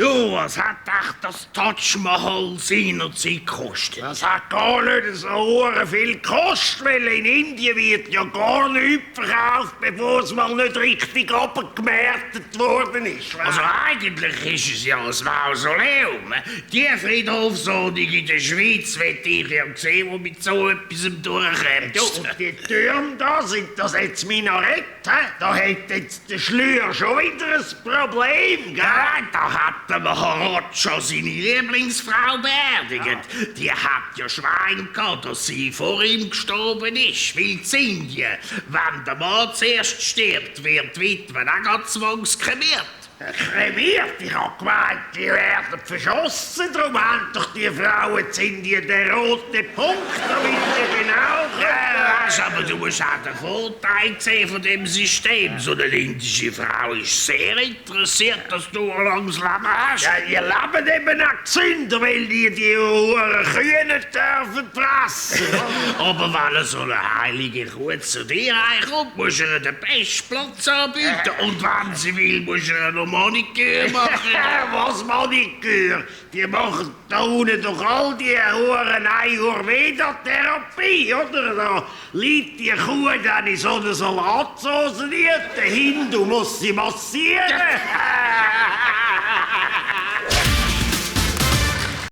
Du, was hat echt das Taj Mahal seinerzeit gekostet? Das hat gar nicht so viel gekostet, weil in Indien wird ja gar nichts verkauft, bevor es mal nicht richtig abgemerkt worden ist. Also eigentlich ist es ja ein Mausoleum. Die Friedhofsordnung in der Schweiz will ich ja sehen, die mit so etwas durchkommt. Du, und die Türme da, sind das jetzt Minarett? Da hat jetzt der Schlür schon wieder ein Problem, gell? Ja, da hat der Maharaja seine Lieblingsfrau beerdigt. Die hat ja Schwein gehabt, dass sie vor ihm gestorben ist. Weil in Indien, wenn der Mann zuerst stirbt, wird die Witwe auch zwangskremiert. Kremiert? Ich hab gemeint, die werden verschossen. Darum haben doch die Frauen in Indien den roten Punkt, damit die genau... Ja, aber du musst auch den Vorteil sehen von dem System. So eine indische Frau ist sehr interessiert, dass du ein langes Leben hast. Ja, ihr Leben eben auch gesünder, weil die Huren Kühe nicht dürfen fressen. Aber wenn so eine heilige Kuh zu dir reinkommt, musst du ihr den besten Platz anbieten. Und wenn sie will, musst du ihr noch Maniküre machen. Was Maniküre? Die machen da unten doch all die Huren Ayurveda-Therapie, oder? Da liegt die Kuh dann in so einer Salatsauce, der Hindu muss sie massieren.